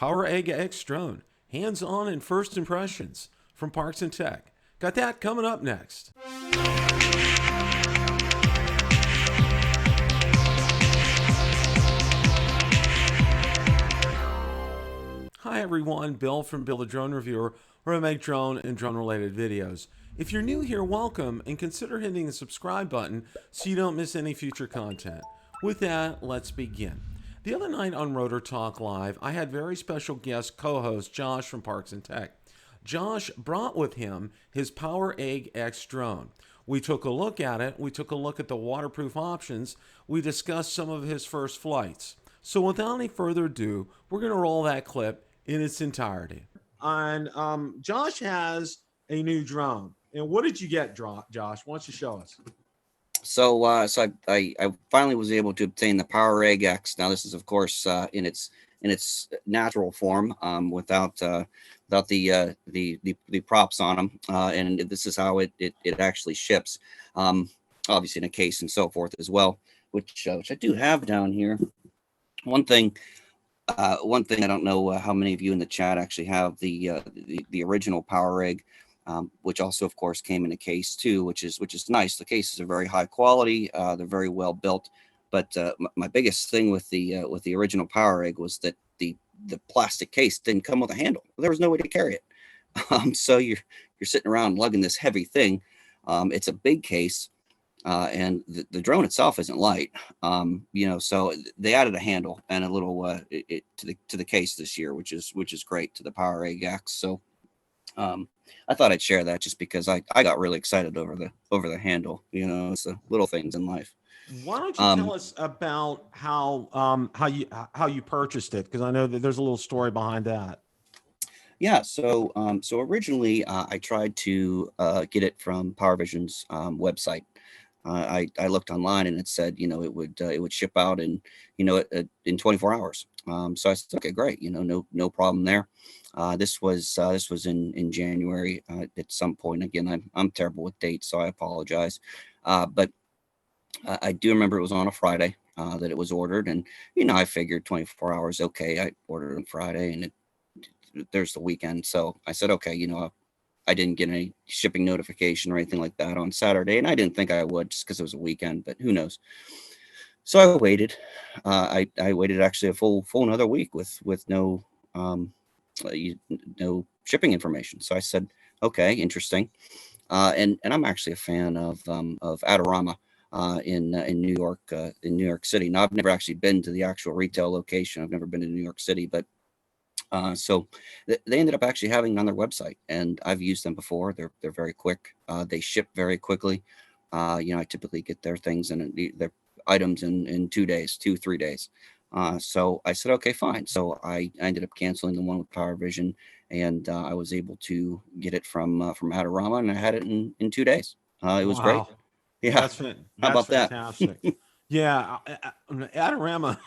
PowerEgg X drone, hands-on and first impressions from Parks and Tech. Got that coming up next. Hi everyone, Bill from Bill the Drone Reviewer, where I make drone and drone related videos. If you're new here, welcome, and consider hitting the subscribe button so you don't miss any future content. With that, let's begin. The other night on Rotor Talk Live, I had very special guest co-host Josh from Parks and Tech. Josh brought with him his PowerEgg X drone. We took a look at it, we took a look at the waterproof options, we discussed some of his first flights. So without any further ado, we're going to roll that clip in its entirety. And Josh has a new drone. And what did you get, Josh? Why don't you show us? So I finally was able to obtain the PowerEgg X. Now this is, of course, in its natural form, without the props on them, and this is how it actually ships. Obviously in a case and so forth as well, which I do have down here. One thing I don't know how many of you in the chat actually have the original PowerEgg. Which also, of course, came in a case too, which is nice. The cases are very high quality. They're very well built. But my biggest thing with the original PowerEgg was that the plastic case didn't come with a handle. There was no way to carry it. So you're sitting around lugging this heavy thing. It's a big case, and the drone itself isn't light. So they added a handle and a little to the case this year, which is great, to the PowerEgg X. So. I thought I'd share that just because I got really excited over the handle. It's the little things in life. Why don't you tell us about how you purchased it? Because I know that there's a little story behind that. Yeah. So originally I tried to get it from Powervision's website. I looked online and it said, it would ship out in 24 hours. So I said, okay, great. No problem there. This was in January at some point. Again, I'm terrible with dates, so I apologize. But I do remember it was on a Friday that it was ordered, and I figured 24 hours. Okay, I ordered on Friday, and there's the weekend, so I said, okay, I didn't get any shipping notification or anything like that on Saturday, and I didn't think I would just because it was a weekend, but who knows. So I waited. I waited actually a full another week with no shipping information. So I said, okay, interesting. And I'm actually a fan of Adorama in New York City. Now I've never actually been to the actual retail location. I've never been to New York City, but so they ended up actually having it on their website, and I've used them before. They're very quick. They ship very quickly. I typically get their things and their items in 2 days, 3 days. So I said, okay, fine. So I ended up canceling the one with PowerVision, and I was able to get it from Adorama, and I had it in 2 days. It was great. Yeah. That's How about fantastic. that? Yeah. Adorama,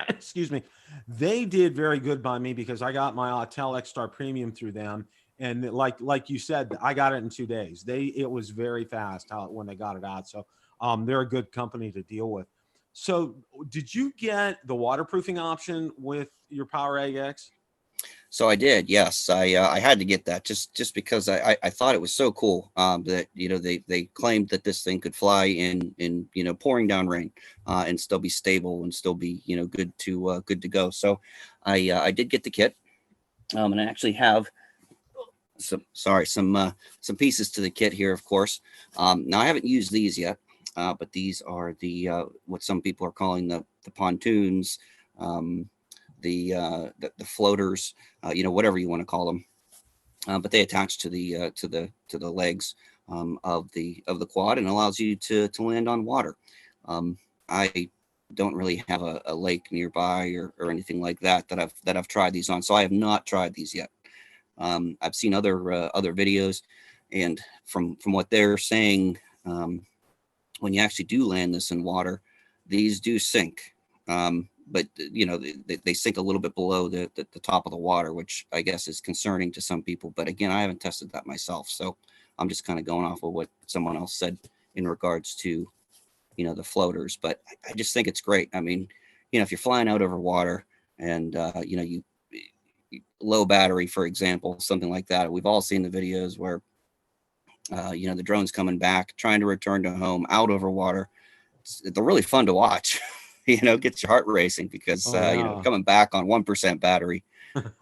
excuse me, they did very good by me because I got my Autel X-Star Premium through them. And like you said, I got it in 2 days. It was very fast when they got it out. So they're a good company to deal with. So did you get the waterproofing option with your PowerEgg X? So I did, yes. I had to get that just because I thought it was so cool that they claimed that this thing could fly in pouring down rain and still be stable and still be good to go. So I did get the kit, and I actually have some pieces to the kit here, of course. Now I haven't used these yet, but these are the what some people are calling the pontoons. The floaters, whatever you want to call them, but they attach to the legs of the quad and allows you to land on water. I don't really have a lake nearby or anything like that I've tried these on, so I have not tried these yet. I've seen other videos, and from what they're saying, when you actually do land this in water, these do sink. But they sink a little bit below the top of the water, which I guess is concerning to some people. But again, I haven't tested that myself, so I'm just kind of going off of what someone else said in regards to the floaters. But I just think it's great. I mean, if you're flying out over water and low battery, for example, something like that. We've all seen the videos where, you know, the drone's coming back, trying to return to home out over water. They're really fun to watch. You know, gets your heart racing because, Oh you know, yeah. coming back on 1% battery.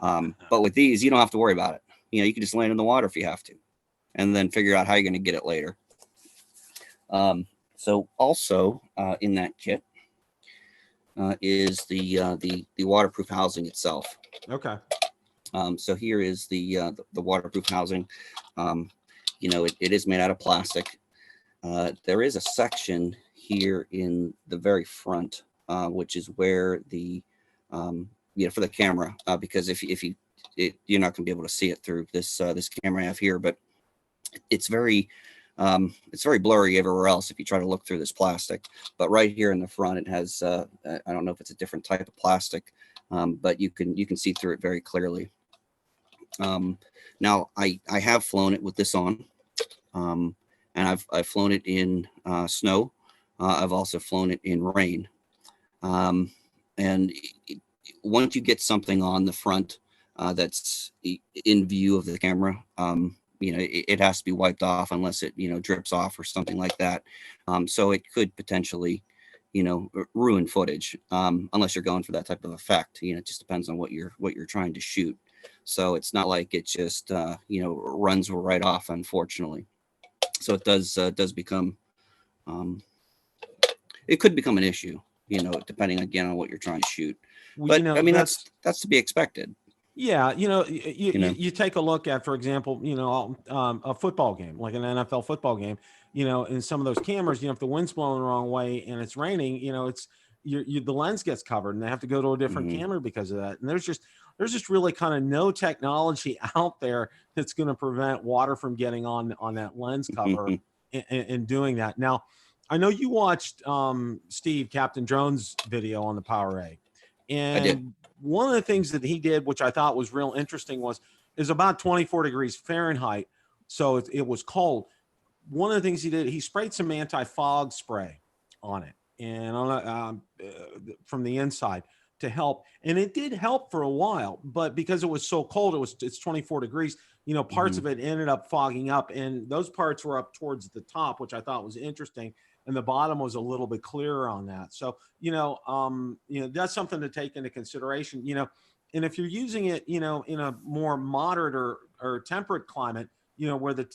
But with these, you don't have to worry about it. You know, you can just land in the water if you have to, and then figure out how you're going to get it later. So also in that kit is the waterproof housing itself. Okay. So here is the waterproof housing. You know, it is made out of plastic. There is a section here in the very front, which is where the you know, for the camera, because if you're not going to be able to see it through this this camera I have here, but it's very blurry everywhere else if you try to look through this plastic. But right here in the front, it has I don't know if it's a different type of plastic, but you can see through it very clearly. Now I have flown it with this on, and I've flown it in snow. I've also flown it in rain, and once you get something on the front that's in view of the camera, you know, it has to be wiped off unless it, you know, drips off or something like that. So it could potentially, you know, ruin footage, unless you're going for that type of effect. You know, it just depends on what you're trying to shoot. So it's not like it just, you know, runs right off, unfortunately. So it does become, it could become an issue, you know, depending again on what you're trying to shoot. Well, But you know, I mean, that's to be expected. yeah, you know, You know, you take a look at, for example, you know, a football game, like an NFL football game, you know, in some of those cameras, you know, if the wind's blowing the wrong way and it's raining, you know, it's the lens gets covered and they have to go to a different mhm. camera because of that. And there's just really kind of no technology out there that's going to prevent water from getting on that lens cover and doing that. Now, I know you watched Steve Captain Drone's video on the PowerEgg, I did. and one of the things that he did, which I thought was real interesting, is about 24 degrees Fahrenheit, so it was cold. One of the things he did, he sprayed some anti-fog spray on it, and from the inside to help, and it did help for a while. But because it was so cold, it's 24 degrees. You know, parts Mhm. of it ended up fogging up, and those parts were up towards the top, which I thought was interesting, and the bottom was a little bit clearer on that. So you know, that's something to take into consideration. You know, and if you're using it, you know, in a more moderate or temperate climate, you know, where the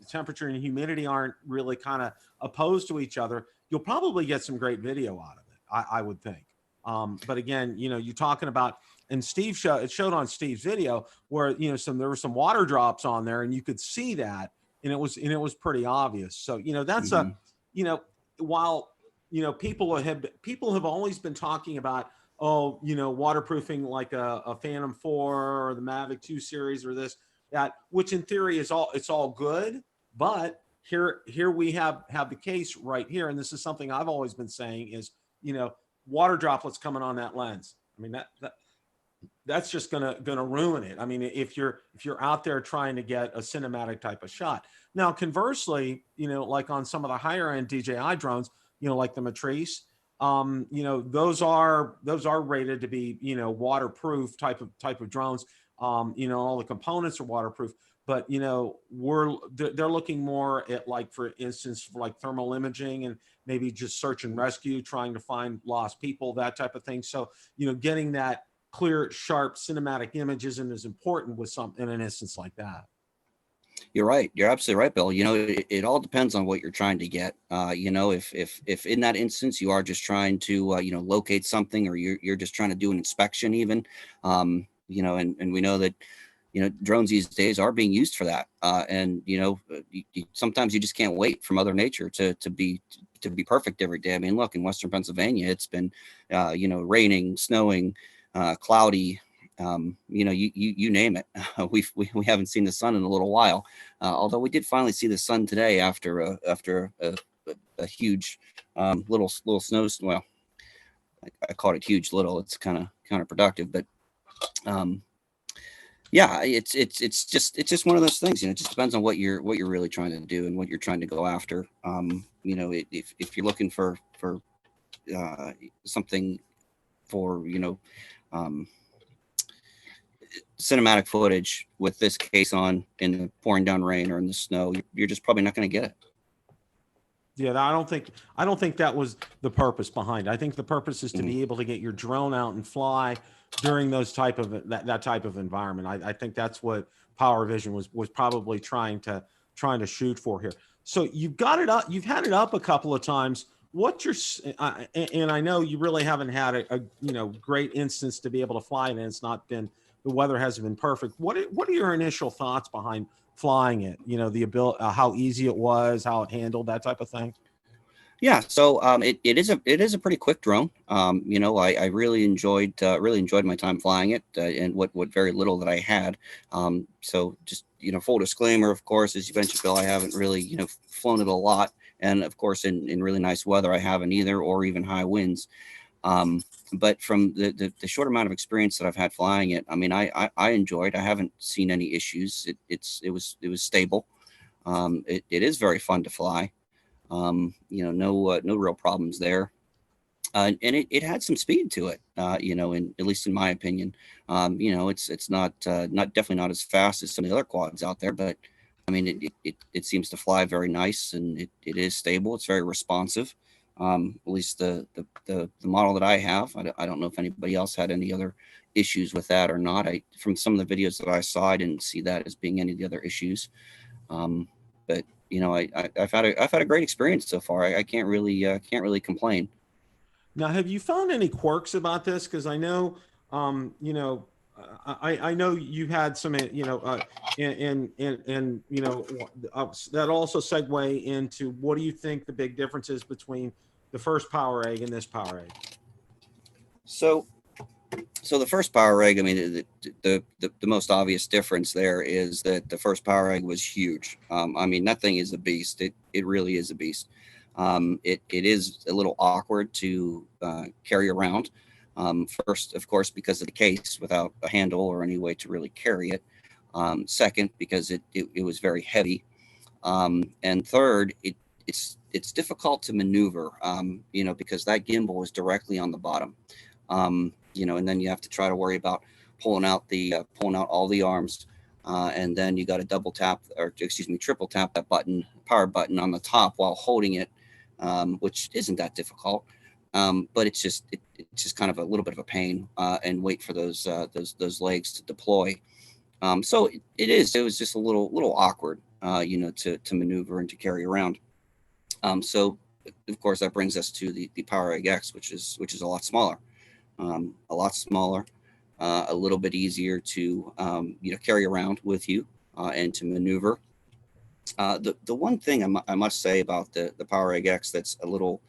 temperature and humidity aren't really kind of opposed to each other, you'll probably get some great video out of it. I would think. But again, you know, you're talking about, and it showed on Steve's video where, you know, there were some water drops on there and you could see that, and it was pretty obvious. So, you know, that's a, Mhm. you know, while, you know, people have always been talking about, oh, you know, waterproofing like a Phantom 4 or the Mavic 2 series or this, that, which in theory it's all good. But here we have the case right here. And this is something I've always been saying is, you know, water droplets coming on that lens. I mean, that's just gonna ruin it. I mean, if you're out there trying to get a cinematic type of shot. Now, conversely, you know, like on some of the higher end DJI drones, you know, like the Matrice, you know, those are rated to be, you know, waterproof type of drones. You know, all the components are waterproof, but you know, they're looking more at, like, for instance, for like thermal imaging and maybe just search and rescue, trying to find lost people, that type of thing. So, you know, getting that clear, sharp cinematic image isn't as important with some in an instance like that. You're right. You're absolutely right, Bill. You know, it all depends on what you're trying to get. You know, if in that instance you are just trying to you know, locate something, or you're just trying to do an inspection, even, you know, and we know that, you know, drones these days are being used for that. And you know, sometimes you just can't wait for Mother Nature to be perfect every day. I mean, look, in Western Pennsylvania, it's been you know, raining, snowing, cloudy. You know, you name it. We haven't seen the sun in a little while. Although we did finally see the sun today after a huge little snow. Well, I called it huge little. It's kind of counterproductive, but um, yeah, it's just one of those things. You know, it just depends on what you're really trying to do and what you're trying to go after. You know, if you're looking for something for, you know, um, cinematic footage with this case on in the pouring down rain or in the snow, you're just probably not going to get it. Yeah, I don't think that was the purpose behind it. I think the purpose is to be able to get your drone out and fly during those type of that type of environment. I think that's what PowerVision was probably trying to shoot for here. So you've got it up, you've had it up a couple of times. What's your and I know you really haven't had a great instance to be able to fly it, and it's not been, the weather hasn't been perfect. What are your initial thoughts behind flying it? You know, the ability, how easy it was, how it handled, that type of thing. Yeah, so it is a pretty quick drone. You know, I really enjoyed my time flying it, and what very little that I had. So just, you know, full disclaimer, of course, as you mentioned, Bill, I haven't really, you know, flown it a lot, and of course in really nice weather I haven't either, or even high winds. But from the short amount of experience that I've had flying it, I mean, I enjoyed. I haven't seen any issues. It was stable. It is very fun to fly. You know, no real problems there. And it had some speed to it, you know, at least in my opinion. You know, it's not definitely not as fast as some of the other quads out there, but I mean, it seems to fly very nice, and it is stable. It's very responsive. At least the model that I have. I don't know if anybody else had any other issues with that or not. From some of the videos that I saw, I didn't see that as being any of the other issues. But you know, I've had a great experience so far. I can't really complain. Now, have you found any quirks about this? Because I know, you know, I know you had some, you know, and you know, that also segue into, what do you think the big difference is between the first PowerEgg and this PowerEgg? So the first PowerEgg, I mean, the most obvious difference there is that the first PowerEgg was huge. I mean, that thing is a beast. It really is a beast. It is a little awkward to carry around. First, of course, because of the case without a handle or any way to really carry it. Second, because it was very heavy. And third, it's difficult to maneuver, you know, because that gimbal is directly on the bottom. You know, and then you have to try to worry about pulling out all the arms, and then you got to double tap, or excuse me, triple tap that power button on the top while holding it, which isn't that difficult. But it's just kind of a little bit of a pain, and wait for those legs to deploy. So it was just a little awkward, you know, to maneuver and to carry around. So of course that brings us to the PowerEgg X, which is a lot smaller. A lot smaller, a little bit easier to you know, carry around with you, and to maneuver. The one thing I must say about the PowerEgg X that's a little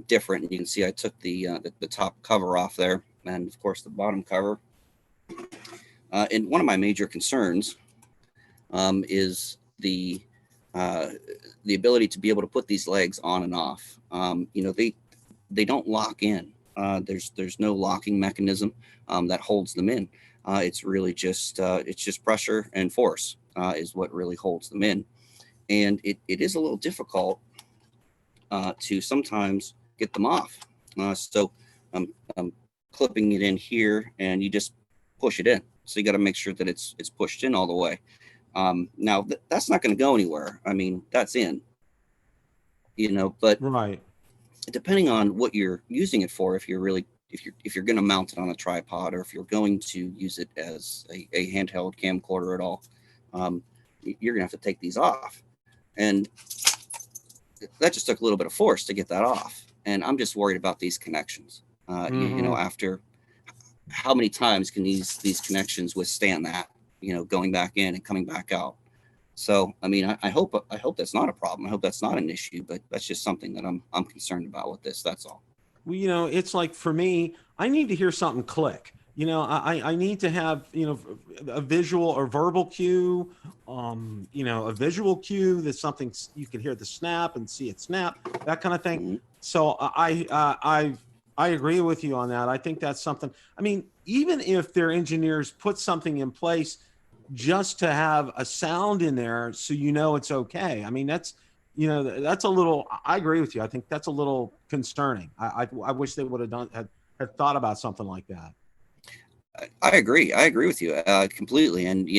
different, and you can see I took the top cover off there, and of course the bottom cover. And one of my major concerns is the ability to be able to put these legs on and off. You know, they don't lock in. There's no locking mechanism that holds them in. It's really just pressure and force is what really holds them in, and it is a little difficult to sometimes get them off. So I'm clipping it in here, and you just push it in. So you got to make sure that it's pushed in all the way. Now that's not going to go anywhere. I mean, that's in, you know, but Right. depending on what you're using it for, if you're going to mount it on a tripod, or if you're going to use it as a handheld camcorder at all, you're gonna have to take these off, and that just took a little bit of force to get that off. And I'm just worried about these connections. You know, after how many times can these connections withstand that, you know, going back in and coming back out? So, I mean, I hope that's not a problem. I hope that's not an issue, but that's just something that I'm concerned about with this. That's all. Well, you know, it's like, for me, I need to hear something click. You know, I need to have, you know, a visual or verbal cue, you know, a visual cue that's something you can hear the snap and see it snap, that kind of thing. Mm-hmm. So I agree with you on that. I think that's something. I mean, even if their engineers put something in place just to have a sound in there, so you know it's okay. I mean, that's, you know, that's a little. I agree with you. I think that's a little concerning. I wish they would have had thought about something like that. I agree. I agree with you completely. And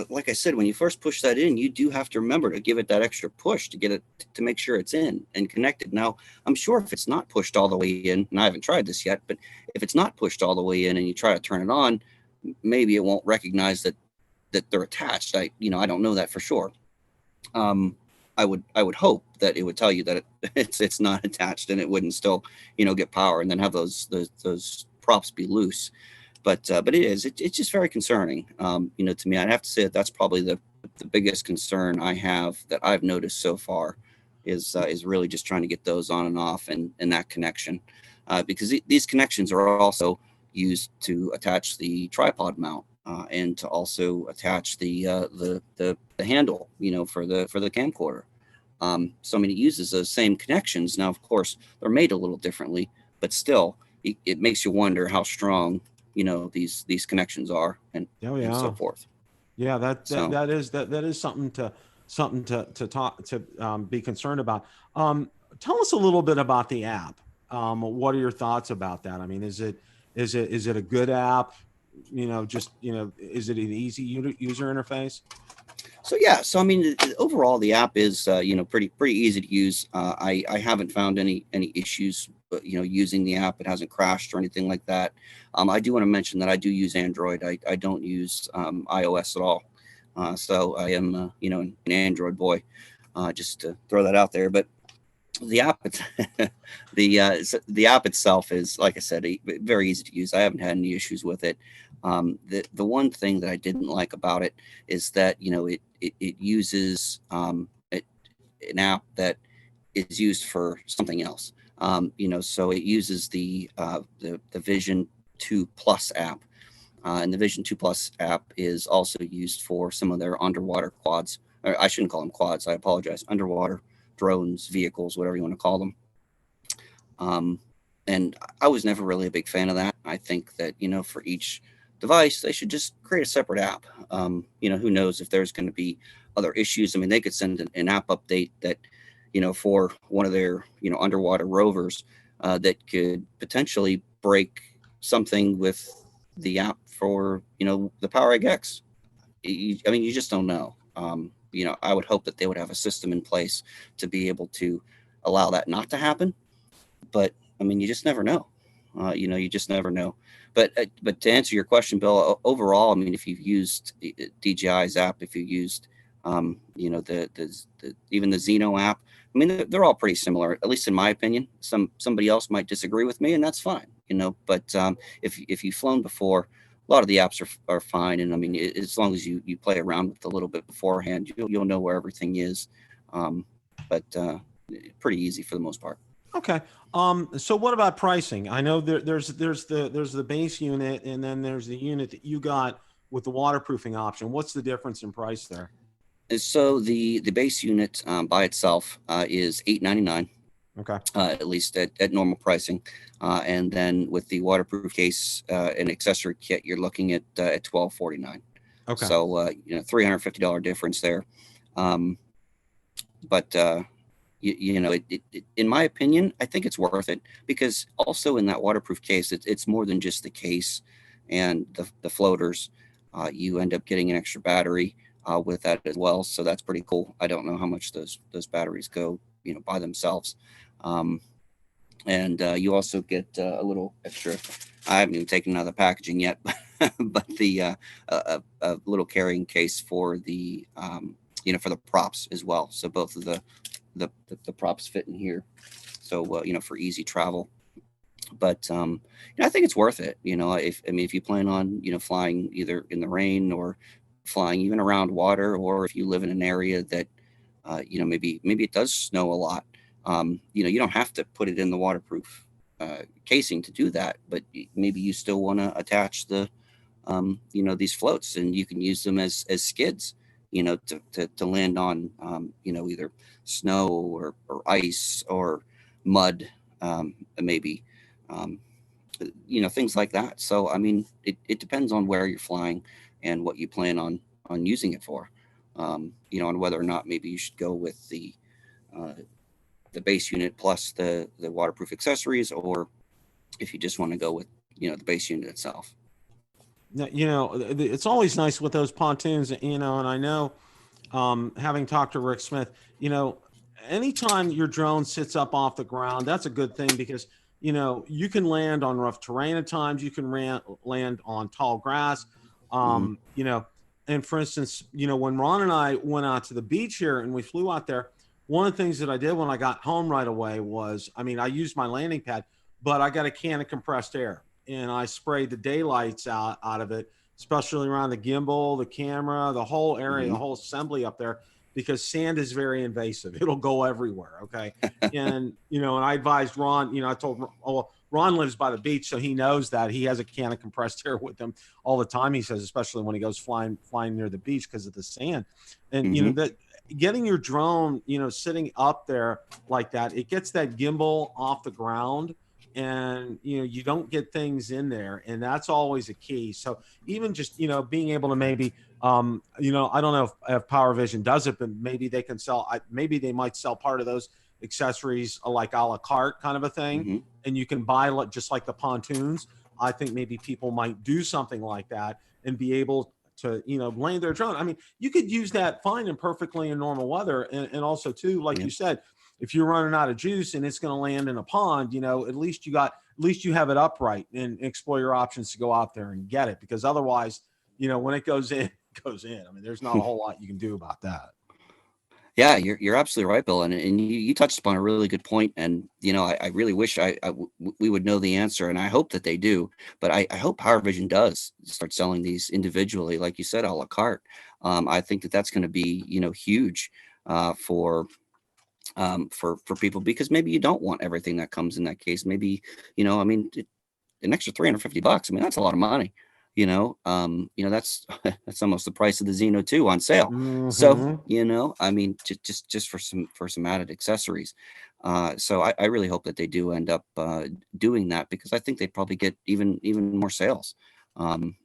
like I said, when you first push that in, you do have to remember to give it that extra push to get it to make sure it's in and connected. Now, I'm sure if it's not pushed all the way in, and I haven't tried this yet, but if it's not pushed all the way in and you try to turn it on, maybe it won't recognize that they're attached. I don't know that for sure. I would hope that it would tell you that it's not attached and it wouldn't still get power and then have those props be loose. But it's just very concerning. To me, I'd have to say that's probably the biggest concern I have that I've noticed so far is really just trying to get those on and off and that connection, because these connections are also used to attach the tripod mount and to also attach the handle, for the camcorder. So I mean, it uses those same connections. Now, of course, they're made a little differently, but still, it makes you wonder how strong these connections are and so forth. Yeah, that is something to talk to be concerned about. Tell us a little bit about the app. What are your thoughts about that? I mean, is it a good app? Is it an easy user interface? So I mean, overall, the app is pretty easy to use. I haven't found any issues, using the app. It hasn't crashed or anything like that. I do want to mention that I do use Android. I don't use iOS at all. So I am an Android boy. Just to throw that out there. But the app, the app itself is, like I said, very easy to use. I haven't had any issues with it. The one thing that I didn't like about it is that it uses an app that is used for something else. So it uses the Vision 2 Plus app, and the Vision 2 Plus app is also used for some of their underwater quads. Or I shouldn't call them quads. I apologize. Underwater drones, vehicles, whatever you want to call them. And I was never really a big fan of that. I think that, for each device, they should just create a separate app. Who knows if there's going to be other issues. I mean, they could send an app update that, for one of their, underwater rovers that could potentially break something with the app for, the PowerEgg X. I mean, you just don't know. I would hope that they would have a system in place to be able to allow that not to happen. But I mean, you just never know. You just never know. But to answer your question, Bill, overall, I mean, if you've used DJI's app, if you used, even the Zino app, I mean, they're all pretty similar, at least in my opinion. Somebody else might disagree with me, and that's fine. But if you've flown before, a lot of the apps are fine. And I mean, as long as you play around with a little bit beforehand, you'll know where everything is. But pretty easy for the most part. Okay. So what about pricing? I know there's the base unit, and then there's the unit that you got with the waterproofing option. What's the difference in price there? So the base unit by itself is $899. Okay. At least at normal pricing, and then with the waterproof case and accessory kit, you're looking at $1249. Okay. So $350 difference there. But in my opinion, I think it's worth it, because also in that waterproof case, it's more than just the case and the floaters. You end up getting an extra battery with that as well, so that's pretty cool. I don't know how much those batteries go by themselves. And you also get a little extra. I haven't even taken out of the packaging yet, but the a little carrying case for the for the props as well. So both of the props fit in here, so for easy travel. But I think it's worth it. If you plan on flying either in the rain or flying even around water, or if you live in an area that maybe it does snow a lot. You don't have to put it in the waterproof casing to do that, but maybe you still want to attach the, these floats, and you can use them as skids, to land on, either snow or ice or mud, maybe, things like that. So, I mean, it depends on where you're flying and what you plan on using it for, and whether or not maybe you should go with the base unit plus the waterproof accessories, or if you just want to go with the base unit itself. You know, it's always nice with those pontoons, you know, and I know, having talked to Rick Smith, you know, anytime your drone sits up off the ground, that's a good thing because, you know, you can land on rough terrain at times, you can land on tall grass, Hmm. you know, and for instance, you know, when Ron and I went out to the beach here and we flew out there, one of the things that I did when I got home right away was, I mean, I used my landing pad, but I got a can of compressed air and I sprayed the daylights out of it, especially around the gimbal, the camera, the whole area, the Hmm. whole assembly up there, because sand is very invasive. It'll go everywhere. Okay. And, you know, and I advised Ron, you know, I told, oh, Ron lives by the beach, so he knows that he has a can of compressed air with him all the time. He says, especially when he goes flying near the beach because of the sand. And, you know, Hmm. that getting your drone, you know, sitting up there like that, it gets that gimbal off the ground and you know you don't get things in there, and that's always a key. So even just, you know, being able to maybe, you know, I don't know if PowerVision does it, but maybe they can sell, maybe they might sell part of those accessories like a la carte kind of a thing, Hmm. and you can buy just like the pontoons. I think maybe people might do something like that and be able to, you know, land their drone. I mean, you could use that fine and perfectly in normal weather, and also too, like you Yep. said, if you're running out of juice and it's going to land in a pond, you know, at least you have it upright and explore your options to go out there and get it. Because otherwise, you know, when it goes in, it goes in. I mean, there's not a whole lot you can do about that. Yeah, you're absolutely right, Bill, and you touched upon a really good point. And you know, I really wish we would know the answer, and I hope that they do. But I hope PowerVision does start selling these individually, like you said, a la carte. I think that that's going to be, you know, huge for for people, because maybe you don't want everything that comes in that case. Maybe, you know, I mean, an extra $350. I mean, that's a lot of money. You know, that's that's almost the price of the Zeno 2 on sale. So, Mm-hmm. you know, I mean, just for some added accessories. So I really hope that they do end up doing that, because I think they'd probably get even more sales. Um,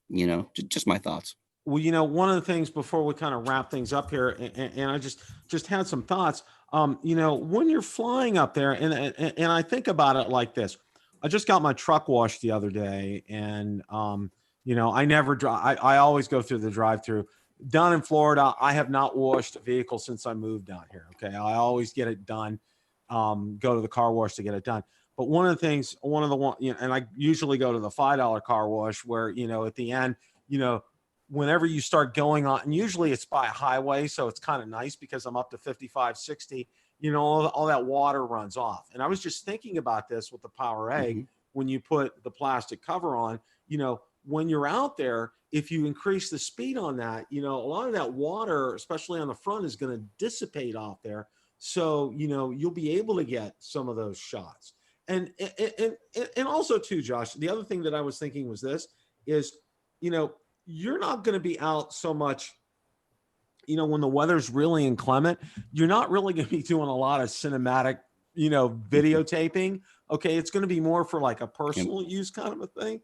you know, just my thoughts. Well, you know, one of the things before we kind of wrap things up here, and I just had some thoughts. You know, when you're flying up there, and I think about it like this. I just got my truck washed the other day, and you know, I never drive. I always go through the drive-through. Down in Florida, I have not washed a vehicle since I moved down here. Okay, I always get it done. Go to the car wash to get it done. But one of the things, one of the one, you know, and I usually go to the $5 car wash where, you know, at the end, you know, whenever you start going on, and usually it's by a highway, so it's kind of nice because I'm up to 55, 60, you know, all that water runs off. And I was just thinking about this with the Power Egg. Hmm. When you put the plastic cover on, you know, when you're out there, if you increase the speed on that, you know, a lot of that water, especially on the front, is going to dissipate off there. So, you know, you'll be able to get some of those shots. And also too, Josh, the other thing that I was thinking was this is, you know, you're not going to be out so much, you know, when the weather's really inclement. You're not really going to be doing a lot of cinematic, you know, Hmm. videotaping. Okay, it's going to be more for like a Yep. personal use kind of a thing.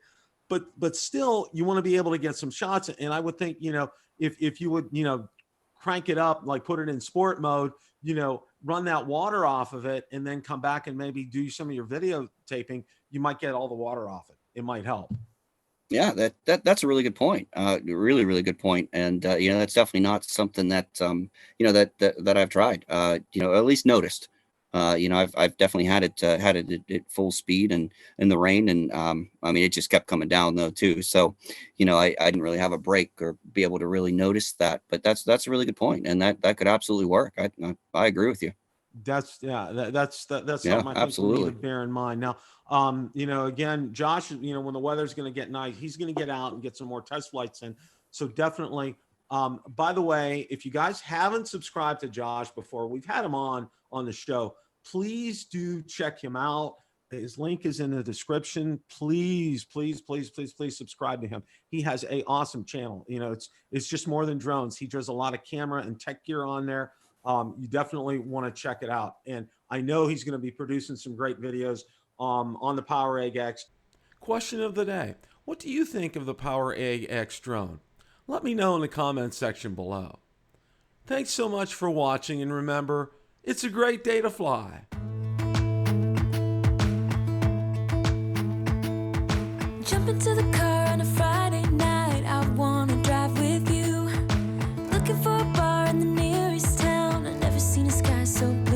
But still, you want to be able to get some shots. And I would think, you know, if you would, you know, crank it up, like put it in sport mode, you know, run that water off of it, and then come back and maybe do some of your videotaping, you might get all the water off it. It might help. Yeah, that's a really good point. Really good point. And you know, that's definitely not something that you know, that I've tried. You know, at least noticed. You know, I've definitely had it at full speed and in the rain, and I mean, it just kept coming down though too. So, you know, I didn't really have a break or be able to really notice that. But that's a really good point, and that could absolutely work. I agree with you. That's yeah, that's Yeah, something I think we need to absolutely. bear in mind. Now, you know, again, Josh, you know, when the weather's going to get nice, he's going to get out and get some more test flights in. So definitely. By the way, if you guys haven't subscribed to Josh before, we've had him on the show. Please do check him out. His link is in the description. Please, please, please, please, please subscribe to him. He has a awesome channel. You know, it's just more than drones. He does a lot of camera and tech gear on there. You definitely want to check it out. And I know he's going to be producing some great videos on the PowerEgg X. Question of the day: what do you think of the PowerEgg X drone? Let me know in the comments section below. Thanks so much for watching, and remember, it's a great day to fly. Jump into the car on a Friday. so